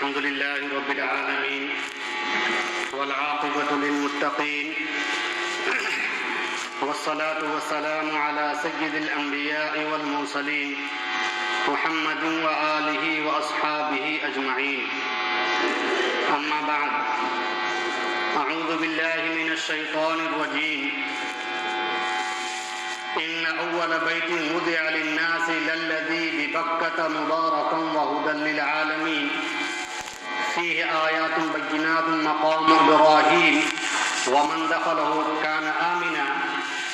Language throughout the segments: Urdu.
الحمد لله رب العالمين والعاقبة للمتقين والصلاة والسلام على سيد الأنبياء والمرسلين محمد وآله وأصحابه أجمعين. أما بعد، أعوذ بالله من الشيطان الرجيم. إن أول بيت وضع للناس للذي ببكة مباركا وهدى للعالمين فيه آيات بينات مقام إبراهيم ومن دخله كان آمنا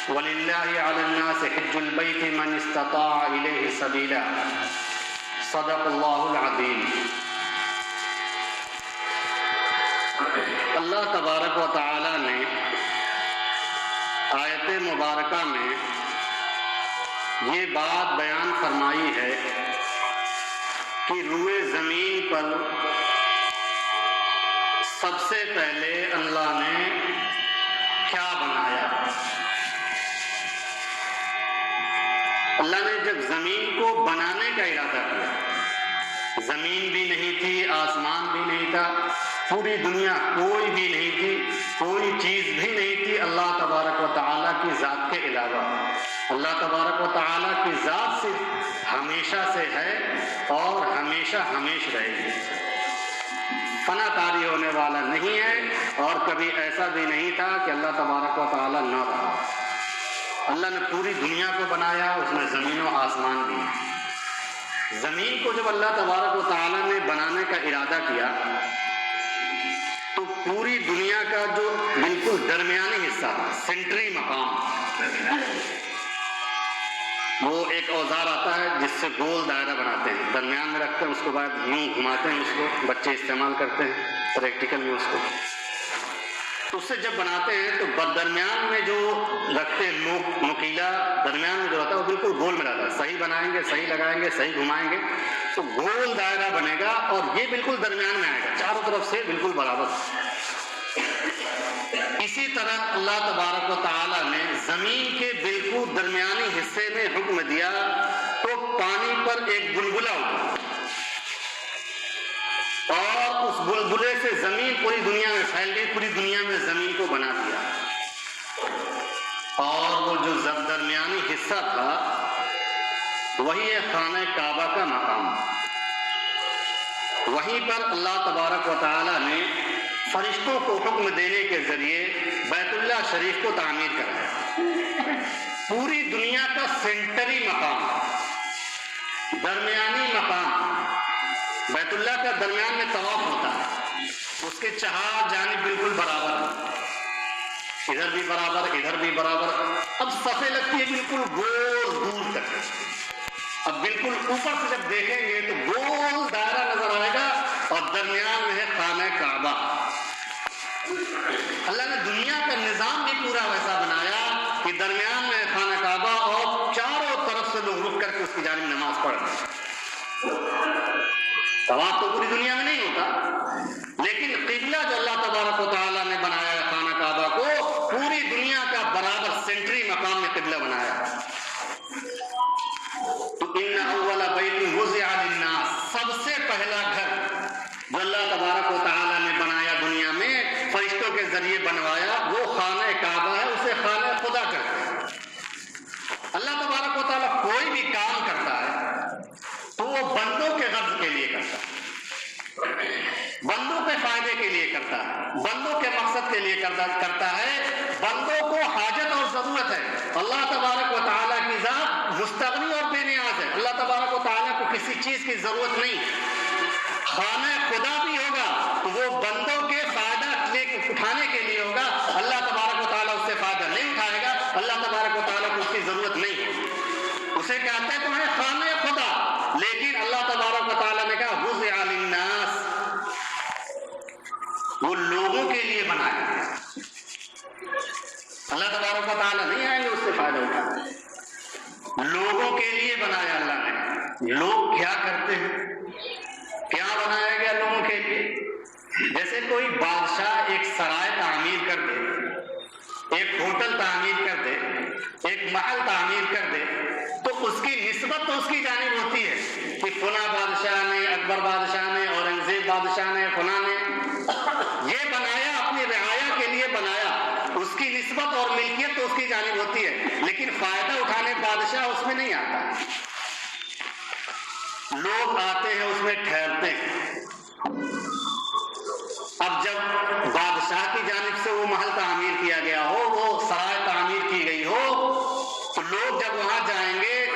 ولله على الناس حج البيت من استطاع إليه سبيلا. صدق الله العظيم. اللہ تبارک و تعالی نے آیت مبارکہ میں یہ بات بیان فرمائی ہے کہ روئے زمین پر سب سے پہلے اللہ نے کیا بنایا. اللہ نے جب زمین کو بنانے کا ارادہ کیا، زمین بھی نہیں تھی، آسمان بھی نہیں تھا، پوری دنیا کوئی بھی نہیں تھی، کوئی چیز بھی نہیں تھی اللہ تبارک و تعالیٰ کی ذات کے علاوہ. اللہ تبارک و تعالیٰ کی ذات سے ہمیشہ سے ہے اور ہمیشہ ہمیش رہے گی، فنا طاری ہونے والا نہیں ہے، اور کبھی ایسا بھی نہیں تھا کہ اللہ تبارک و تعالیٰ نہ رہا. اللہ نے پوری دنیا کو بنایا، اس میں زمین و آسمان بھی. زمین کو جب اللہ تبارک و تعالیٰ نے بنانے کا ارادہ کیا تو پوری دنیا کا جو بالکل درمیانی حصہ تھا، سینٹری مقام، وہ ایک اوزار آتا ہے جس سے گول دائرہ بناتے ہیں، درمیان میں رکھتے ہیں، اس کے بعد یوں گھماتے ہیں، اس کو بچے استعمال کرتے ہیں پریکٹیکل میں. اس کو اس سے جب بناتے ہیں تو درمیان میں جو رکھتے ہیں نکیلا، درمیان میں جو رہتا ہے وہ بالکل گول میں رہتا ہے. صحیح بنائیں گے، صحیح لگائیں گے، صحیح گھمائیں گے تو گول دائرہ بنے گا، اور یہ بالکل درمیان میں آئے گا، چاروں طرف سے بالکل برابر. اسی طرح اللہ تبارک و تعالیٰ نے زمین کے بالکل درمیانی حصے میں حکم دیا تو پانی پر ایک بلبلہ اٹھا، اور اس بلبلے سے زمین پوری دنیا میں پھیل گئی، پوری دنیا میں زمین کو بنا دیا. اور وہ جو درمیانی حصہ تھا وہی ہے خانہ کعبہ کا مقام. وہیں پر اللہ تبارک و تعالیٰ نے فرشتوں کو حکم دینے کے ذریعے بیت اللہ شریف کو تعمیر کرایا. پوری دنیا کا سینٹری مقام، درمیانی مقام بیت اللہ کا درمیان میں طواف ہوتا ہے، اس کے چہار جانب بالکل برابر، ادھر بھی برابر، ادھر بھی برابر. اب صفیں لگتی ہے بالکل گول دور تک. اب بالکل اوپر سے جب دیکھیں گے تو گول دائرہ نظر آئے گا، اور درمیان میں ہے خانہ کعبہ. اللہ نے دنیا کا نظام بھی پورا ویسا بنایا کہ درمیان میں خانہ کعبہ، اور چاروں طرف سے لوگ رک کر کے اس کی جانب نماز پڑھ رہے ہیں. طواف تو پوری دنیا میں نہیں ہوتا، لیکن قبلہ جو اللہ تبارک و تعالیٰ نے بنایا ہے خانہ کعبہ کو، پوری دنیا کا برابر سینٹری مقام میں قبلہ بنایا. تو ان اول بیت وضع للناس، سب سے پہلا گھر جو اللہ تبارک و تعالیٰ نے بنایا دنیا میں، فرشتوں کے ذریعے بنوایا، وہ خانہ کعبہ ہے. اسے خانہ خدا کرتے ہیں. اللہ تبارک و تعالیٰ کوئی بھی کام کرتا ہے تو وہ بندوں کے غرض کے لیے کرتا ہے، بندوں کے فائدے کے لیے کرتا ہے، بندوں کے مقصد کے لیے کرتا ہے. بندوں کو حاجت اور ضرورت ہے. اللہ تبارک و تعالیٰ کی ذات مستغنی اور بے نیاز ہے. اللہ تبارک و تعالیٰ کو کسی چیز کی ضرورت نہیں. خانہ خدا بھی ہوگا تو وہ بندوں کے فائدہ اٹھانے کے لیے ہوگا. اللہ تبارک و تعالیٰ اس سے فائدہ نہیں اٹھائے گا. اللہ تبارک و تعالیٰ کو اس کی ضرورت نہیں ہے. اسے کہتے ہیں تمہیں خانہ خدا. لیکن اللہ تبارک و تعالیٰ نے کہا وضع للناس، وہ لوگوں کے لیے بنایا گیا. اللہ تبارک و تعالیٰ نہیں آئیں گے اس سے فائدہ اٹھانے، لوگوں کے لیے بنایا اللہ نے. لوگ کیا کرتے ہیں؟ کیا بنایا گیا لوگوں کے لیے؟ جیسے کوئی بادشاہ ایک سرائے تعمیر کر دے، ایک ہوٹل تعمیر کر دے، ایک محل تعمیر کر دے، تو اس کی نسبت تو اس کی جانب ہوتی ہے کہ فلاں بادشاہ نے، اکبر بادشاہ نے، اورنگزیب بادشاہ فائدہ اٹھانے بادشاہ اس میں نہیں آتا، لوگ آتے ہیں اس میں ٹھہرتے ہیں۔ اب جب بادشاہ کی جانب سے وہ محل تعمیر کیا گیا ہو، وہ سرائے تعمیر کی گئی ہو، تو لوگ جب وہاں جائیں گے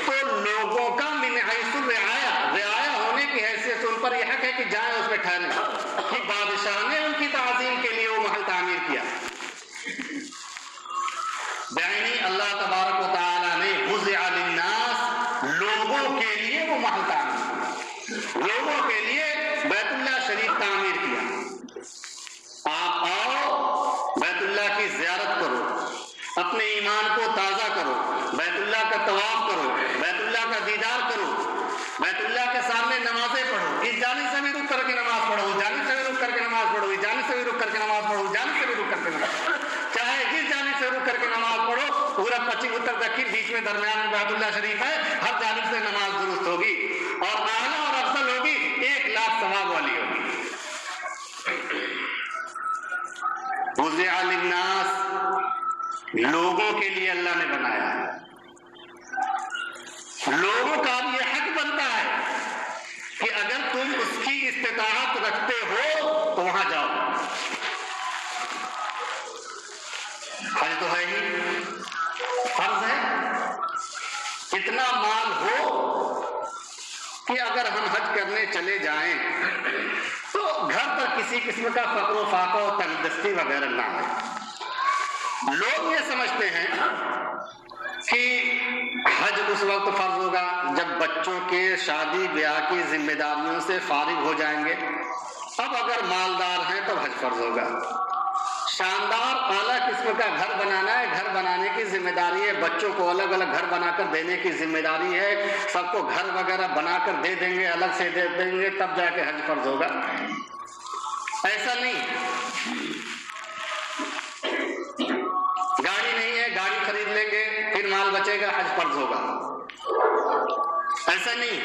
تو لوگوں کا من حیث رعایا ہونے کی حیثیت سے ان پر یہ حق ہے کہ جائیں اس میں ٹھہریں، کہ بادشاہ نے ان کی تعظیم کے لیے وہ محل تعمیر کیا۔ یعنی اللہ تبارک و تعالیٰ نے وضع للناس، لوگوں کے لیے وہ محل تعمیر کیا، لوگوں کے لیے بیت اللہ شریف تعمیر کیا۔ آپ آؤ، بیت اللہ کی زیارت کرو، اپنے ایمان کو تازہ کرو، بیت اللہ کا طواف کرو، بیت اللہ کا دیدار کرو، بیت اللہ کے سامنے نمازیں پڑھو، اس جانب سے بھی رک کر کے نماز پڑھو، اس جانب سے بھی رک کر کے نماز پڑھو، اس جانب سے بھی رک کر کے نماز پڑھو، اس جانب سے بھی رک کر کے نماز پڑھو، چاہے جس جانب سے رک کر کے نماز پڑھو، پورا پچھم اتر دکن بیچ میں درمیان میں بیت اللہ شریف ہے، ہر جانب سے نماز درست ہوگی اور اعلیٰ اور افضل ہوگی، 1,00,000 ثواب والی ہوگی۔ وضع للناس، لوگوں کے لیے اللہ نے بنایا ہے، لوگوں کا بھی یہ حق بنتا ہے کہ اگر تم اس کی استطاعت رکھتے ہو تو وہاں جاؤ۔ حج تو ہے ہی، فرض ہے، اتنا مال ہو کہ اگر ہم حج کرنے چلے جائیں تو گھر پر کسی قسم کا فقر و فاقہ و تنگدستی وغیرہ نہ ہو۔ لوگ یہ سمجھتے ہیں کہ حج اس وقت فرض ہوگا جب بچوں کے شادی بیاہ کی ذمہ داریوں سے فارغ ہو جائیں گے، اب اگر مالدار ہیں تو حج فرض ہوگا۔ شاندار اعلیٰ قسم کا گھر بنانا ہے، گھر بنانے کی ذمہ داری ہے، بچوں کو الگ الگ گھر بنا کر دینے کی ذمہ داری ہے، سب کو گھر وغیرہ بنا کر دے دیں گے، الگ سے دے دیں گے، تب جا کے حج فرض ہوگا۔ ایسا نہیں، گاڑی نہیں ہے، گاڑی خرید لیں گے، پھر مال بچے گا، حج فرض ہوگا، ایسا نہیں۔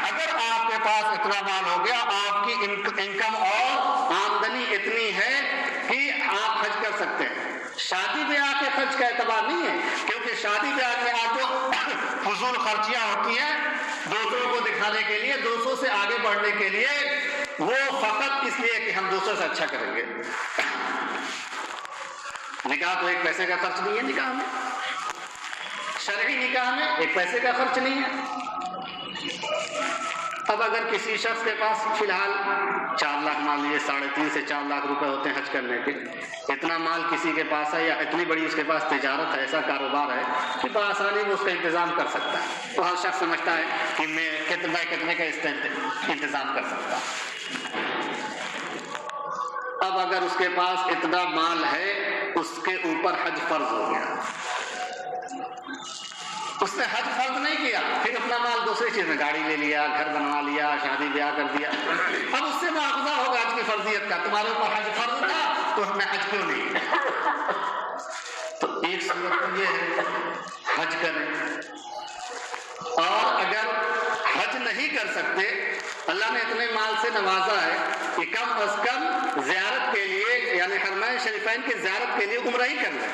اگر آپ کے پاس اتنا مال ہو گیا، آپ کی انکم اور آمدنی اتنی ہے کہ آپ حج کر سکتے ہیں، شادی بیاہ کے خرچ کا اعتبار نہیں ہے، کیونکہ شادی بیاہ میں آپ کو فضول خرچیاں ہوتی ہیں دوسروں کو دکھانے کے لیے، دوسروں سے آگے بڑھنے کے لیے، وہ فقط اس لیے کہ ہم دوسروں سے اچھا کریں گے۔ نکاح تو ایک پیسے کا خرچ نہیں ہے، نکاح میں، شرعی نکاح میں ایک پیسے کا خرچ نہیں ہے۔ اب اگر کسی شخص کے پاس فی الحال 4 لاکھ، مان لیجیے 3.5 سے 4 لاکھ روپے ہوتے ہیں حج کرنے کے، اتنا مال کسی کے پاس ہے یا اتنی بڑی اس کے پاس تجارت ہے، ایسا کاروبار ہے کہ بآسانی وہ اس کا انتظام کر سکتا ہے، تو ہر شخص سمجھتا ہے کہ میں کتنے کا انتظام کر سکتا ہوں۔ اب اگر اس کے پاس اتنا مال ہے، اس کے اوپر حج فرض ہو گیا، اس نے حج فرض نہیں کیا، پھر اپنا مال دوسری چیز میں، گاڑی لے لیا، گھر بنوا لیا، شادی بیاہ کر دیا، اب اس سے مواخذہ ہوگا حج کی فرضیت کا، تمہارے اوپر حج فرض تھا تو ہم نے حج کیوں نہیں کیا؟ تو ایک صورت تو یہ ہے حج کریں، اور اگر حج نہیں کر سکتے، اللہ نے اتنے مال سے نوازا ہے کہ کم از کم زیارت کے لیے، یعنی حرمین شریفین کی زیارت کے لیے عمرہ ہی کر لیں۔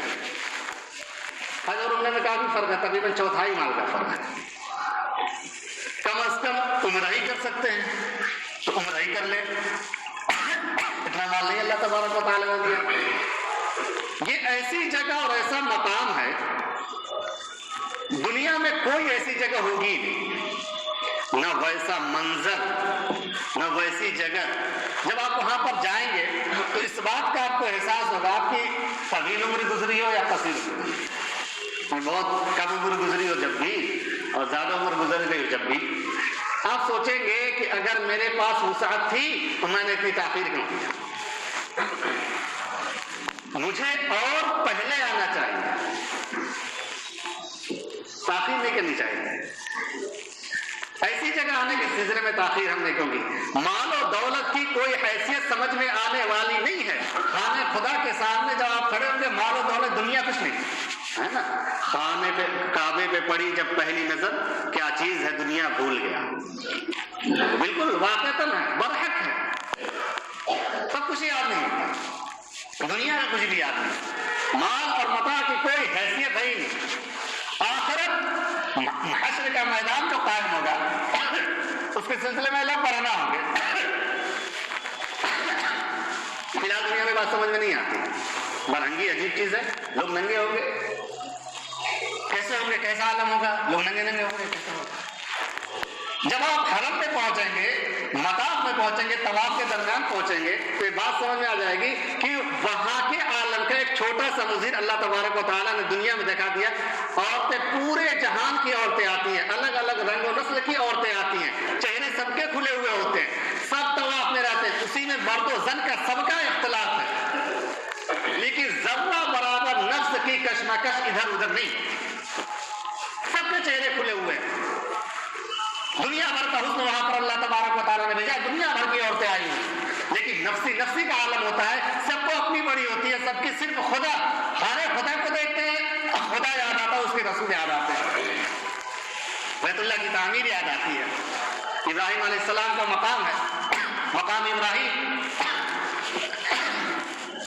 حج اور عمرہ میں کافی فرق ہے، تقریباً 1/4 مال کا فرق ہے، کم از کم عمرہ ہی کر سکتے ہیں تو عمرہ ہی کر لیں، اتنا مال نہیں اللہ تبارک و تعالیٰ نے دیا۔ یہ ایسی جگہ اور ایسا مقام ہے، دنیا میں کوئی ایسی جگہ ہوگی نہیں، نہ ویسا منظر، نہ ویسی جگہ۔ جب آپ وہاں پر جائیں گے تو اس بات کا آپ کو احساس ہوگا، آپ کی طویل عمر گزری ہو یا قصیر عمر، بہت کم عمر گزری ہو جب بھی، اور زیادہ عمر گزر گئی ہو جب بھی، آپ سوچیں گے کہ اگر میرے پاس وسعت تھی تو میں نے اتنی تاخیر کیوں کی، مجھے اور پہلے آنا چاہیے، تاخیر نہیں کرنی چاہیے۔ ایسی جگہ آنے کے سلسلے میں تاخیر ہم نے کیوں کی؟ مال و دولت کی کوئی حیثیت سمجھ میں آنے والی نہیں ہے۔ خانے خدا کے سامنے جب آپ کھڑے ہوں گے، مال و دولت دنیا کچھ نہیں ہے نا۔ خانے پہ کعبے پہ پڑی جب پہلی نظر، کیا چیز ہے دنیا بھول گیا، بالکل واقعتاً ہے، برحق ہے، سب کچھ یاد نہیں ہوتا۔ دنیا میں کچھ بھی آدمی مال اور متاع کی کوئی حیثیت ہے ہی نہیں. آخرت حشر کا میدان جو قائم ہوگا اس کے سلسلے میں لوگ برہنہ ہوں گے. فی الحال دنیا میں بات سمجھ میں نہیں آتی. برہنگی عجیب چیز ہے. لوگ ننگے ہوں گے, کیسے ہوں گے, کیسا عالم ہوگا, لوگ ننگے ننگے ہوں گے, کیسے ہوگا. جب آپ حرم پہ پہنچیں گے, مطاف میں پہنچیں گے, طواف کے درمیان پہنچیں گے, تو یہ بات سمجھ میں آ جائے گی کہ وہاں کے عالم کا ایک چھوٹا سا مظہر اللہ تبارک و تعالیٰ نے دنیا میں دکھا دیا. عورتیں پورے جہان کی عورتیں آتی ہیں, الگ الگ رنگ و نسل کی عورتیں آتی ہیں, چہرے سب کے کھلے ہوئے ہوتے ہیں, سب طواف میں رہتے ہیں. اسی میں مرد و زن کا سب کا اختلاف ہے, لیکن ذرہ برابر نفس کی کشمکش ادھر ادھر نہیں. سب کے چہرے کھلے ہوئے ہیں. دنیا بھر کا حسن وہاں پر اللہ تبارک و تعالیٰ نے بھیجا, دنیا بھر کی عورتیں آئی ہیں, لیکن نفسی کا عالم ہوتا ہے. سب کو اپنی بڑی ہوتی ہے, سب کی صرف خدا, ہر خدا کو دیکھتے ہیں, خدا یاد آتا ہے, اس کے رسول یاد آتے ہیں, بیت اللہ کی تعمیر یاد آتی ہے. ابراہیم علیہ السلام کا مقام ہے, مقام ابراہیم,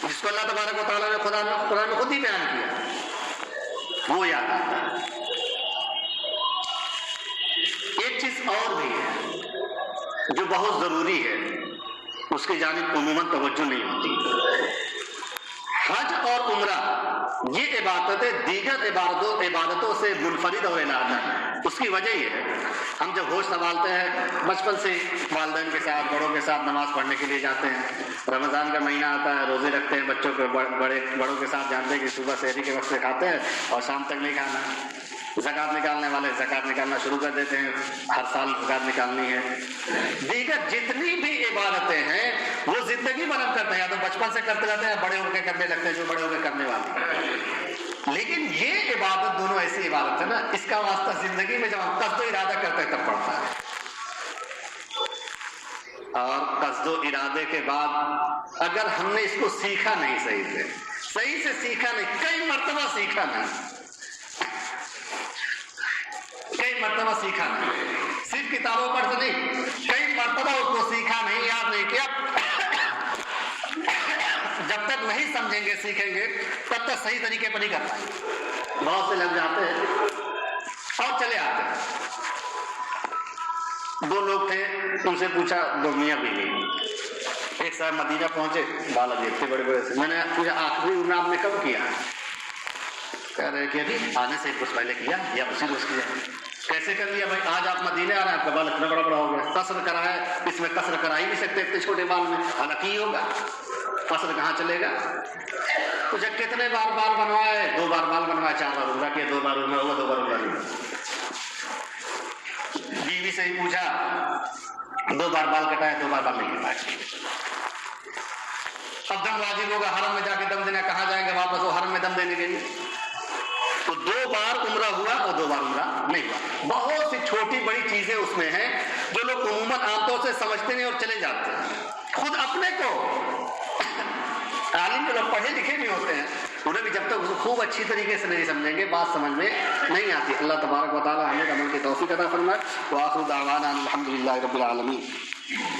جس کو اللہ تبارک و تعالیٰ نے قرآن میں خود ہی بیان کیا, وہ یاد آتا ہے. ایک چیز اور بھی ہے جو بہت ضروری ہے, اس کی جانب عموماً توجہ نہیں ہوتی. حج اور عمرہ یہ عبادتیں دیگر عبادتوں سے منفرد اور علیحدہ ہیں. اس کی وجہ یہ ہے, ہم جب ہوش سنبھالتے ہیں بچپن سے والدین کے ساتھ, بڑوں کے ساتھ نماز پڑھنے کے لیے جاتے ہیں. رمضان کا مہینہ آتا ہے, روزے رکھتے ہیں, بچوں کو بڑوں کے ساتھ جانتے ہیں کہ صبح سحری کے وقت سے کھاتے ہیں اور شام تک نہیں کھانا. زکوٰۃ نکالنے والے زکوٰۃ نکالنا شروع کر دیتے ہیں, ہر سال زکوٰۃ نکالنی ہے. دیگر جتنی بھی عبادتیں ہیں وہ زندگی بھر کرتے ہیں, یا تو بچپن سے کرتے رہتے ہیں, بڑے ہو کے کرنے لگتے ہیں جو بڑے ہو کے کرنے والے. لیکن یہ عبادت دونوں ایسی عبادت ہے نا, اس کا واسطہ زندگی میں جب ہم قصد و ارادہ کرتے ہیں تب پڑتا ہے. اور قصد و ارادے کے بعد اگر ہم نے اس کو سیکھا نہیں, صحیح سے سیکھا نہیں, کئی مرتبہ سیکھا نہیں, صرف کتابوں پر تو نہیں, کئی مرتبہ اس کو سیکھا نہیں, یاد نہیں کیا, جب تک نہیں سمجھیں گے سیکھیں گے تب تک صحیح طریقے پر نہیں کر پائیں گے. بہت سے لگ جاتے ہیں اور چلے آتے ہیں. 2 لوگ تھے, ان سے پوچھا, 2 میاں بیوی, ایک صاحب مدینہ پہنچے, بال ابھی اتنے بڑے بڑے سے. میں نے پوچھا آخری عمرہ آپ نے کب کیا؟ کہہ رہے کہ ابھی آنے سے کچھ پہلے کیا یا اسی روز کیا. کیسے کر لیا بھائی؟ آج آپ مدینے آ رہے ہیں, آپ کا بال اتنا بڑا ہو گیا, قصر کرا ہے, اس میں قصر کرا ہی نہیں سکتے اتنے چھوٹے بال میں, حالانکہ ہی ہوگا, قصر کہاں چلے گا. تو جب کتنے بار بال بنوائے, 2 بار بال بنوائے, 4 بار عمرہ کیا, 2 بار عمرہ ہوا, 2 بار عمرہ نہیں. بیوی سے ہی پوچھا, 2 بار بال کٹائے, 2 بار بال نہیں کٹائے. اب دم واجب ہوگا, حرم میں جا کے دم دینا, کہاں جائیں گے واپس وہ حرم میں دم دینے کے لیے. تو 2 بار عمرہ ہوا اور 2 بار عمرہ نہیں ہوا. بہت سی چھوٹی بڑی چیزیں اس میں ہیں جو لوگ عموماً عام طور سے سمجھتے نہیں اور چلے جاتے ہیں. خود اپنے کو عالم جو لوگ پڑھے لکھے بھی ہوتے ہیں, انہیں بھی جب تک خوب اچھی طریقے سے نہیں سمجھیں گے بات سمجھ میں نہیں آتی. اللہ تبارک و تعالی ہمیں عمل کی توفیق عطا فرمائے. وآخر دعوانا الحمدللہ رب العالمین.